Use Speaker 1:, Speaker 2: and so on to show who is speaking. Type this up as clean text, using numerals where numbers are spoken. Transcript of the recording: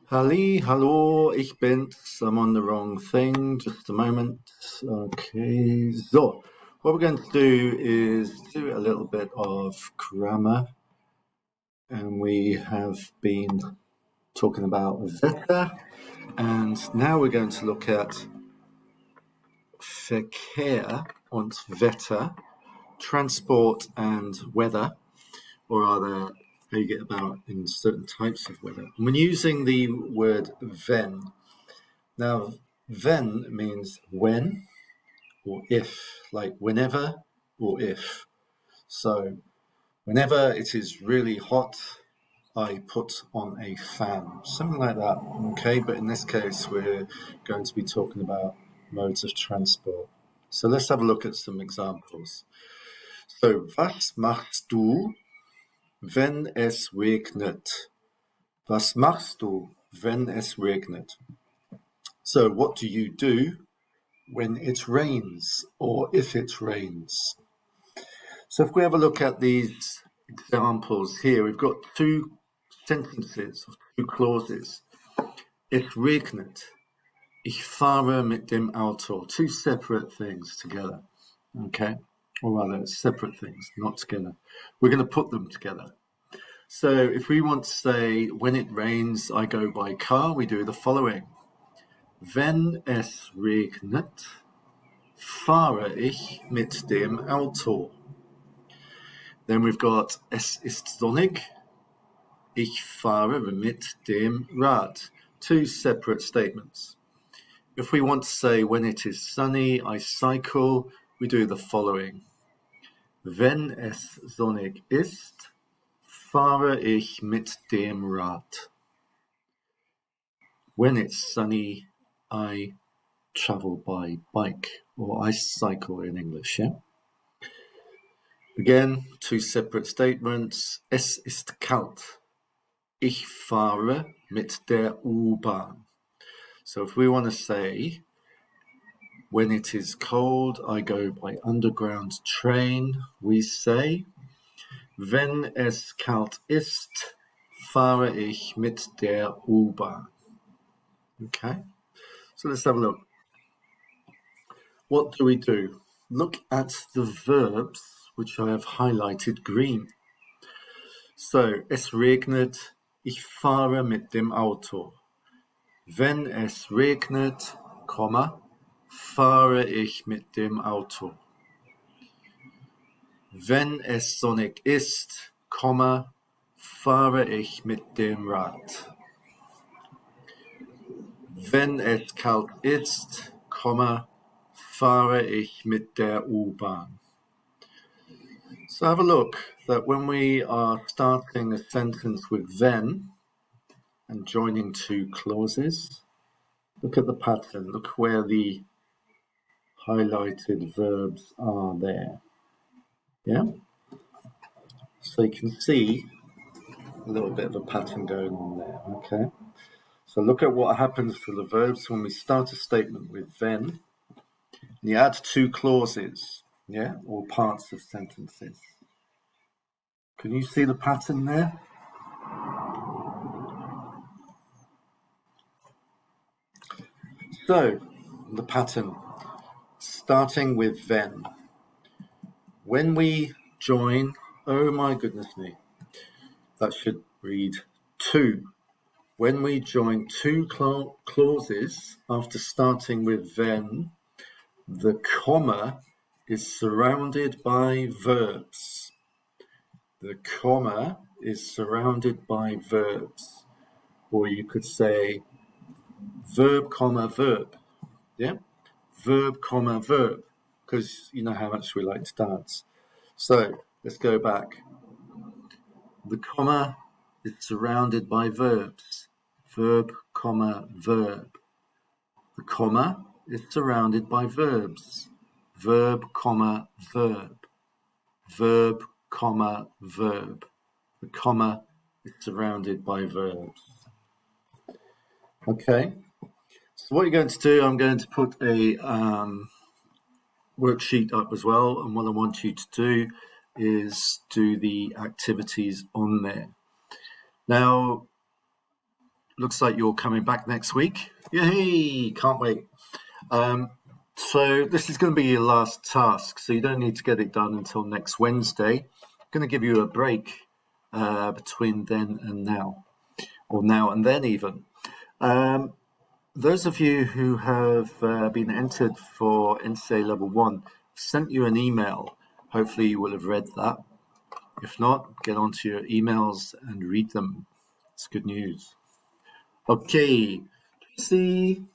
Speaker 1: Halli, hallo, ich bin's. I'm on the wrong thing. Just a moment. Okay, so what we're going to do is do a little bit of grammar. And we have been talking about Wetter. And now we're going to look at Verkehr und Wetter, transport and weather, or rather, how you get about in certain types of weather. And we're using the word wenn. Now, wenn means when or if, like whenever or if. So, whenever it is really hot, I put on a fan, something like that. Okay, but in this case, we're going to be talking about modes of transport. So, let's have a look at some examples. So, was machst du, wenn es regnet? Was machst du, wenn es regnet? So, what do you do when it rains or if it rains? So if we have a look at these examples here, we've got two sentences, two clauses. Es regnet. Ich fahre mit dem Auto. Two separate things together. Okay? Or rather, separate things, not together. We're going to put them together. So if we want to say, when it rains, I go by car, we do the following. Wenn es regnet, fahre ich mit dem Auto. Then we've got es ist sonnig, ich fahre mit dem Rad. Two separate statements. If we want to say when it is sunny, I cycle, we do the following. Wenn es sonnig ist, fahre ich mit dem Rad. When it's sunny, I travel by bike, or I cycle in English, yeah? Again, two separate statements. Es ist kalt. Ich fahre mit der U-Bahn. So if we want to say, when it is cold, I go by underground train, we say, wenn es kalt ist, fahre ich mit der U-Bahn. Okay, so let's have a look. What do we do? Look at the verbs, which I have highlighted green. So, es regnet, ich fahre mit dem Auto. Wenn es regnet, fahre ich mit dem Auto. Wenn es sonnig ist, fahre ich mit dem Rad. Wenn es kalt ist, fahre ich mit der U-Bahn. So have a look that when we are starting a sentence with wenn and joining two clauses, look at the pattern, look where the highlighted verbs are there. Yeah? So you can see a little bit of a pattern going on there, okay? So look at what happens to the verbs when we start a statement with wenn. And you add two clauses, yeah, or parts of sentences. Can you see the pattern there? So, the pattern, starting with wenn. When we join, oh my goodness me, that should read two. When we join two clauses after starting with wenn, the comma is surrounded by verbs. The comma is surrounded by verbs. Or you could say verb, comma, verb. Yeah? Verb, comma, verb. Because you know how much we like to dance. So, let's go back. The comma is surrounded by verbs. Verb, comma, verb. The comma is surrounded by verbs. Verb, comma, verb. Verb, comma, verb. The comma is surrounded by verbs. Okay. So what you're going to do, I'm going to put a worksheet up as well. And what I want you to do is do the activities on there. Now, looks like you're coming back next week. Yay! Can't wait. So this is going to be your last task, so you don't need to get it done until next Wednesday. I'm going to give you a break between then and now, or now and then even. Those of you who have been entered for NCA Level 1, sent you an email. Hopefully you will have read that. If not, get onto your emails and read them. It's good news. Okay, see.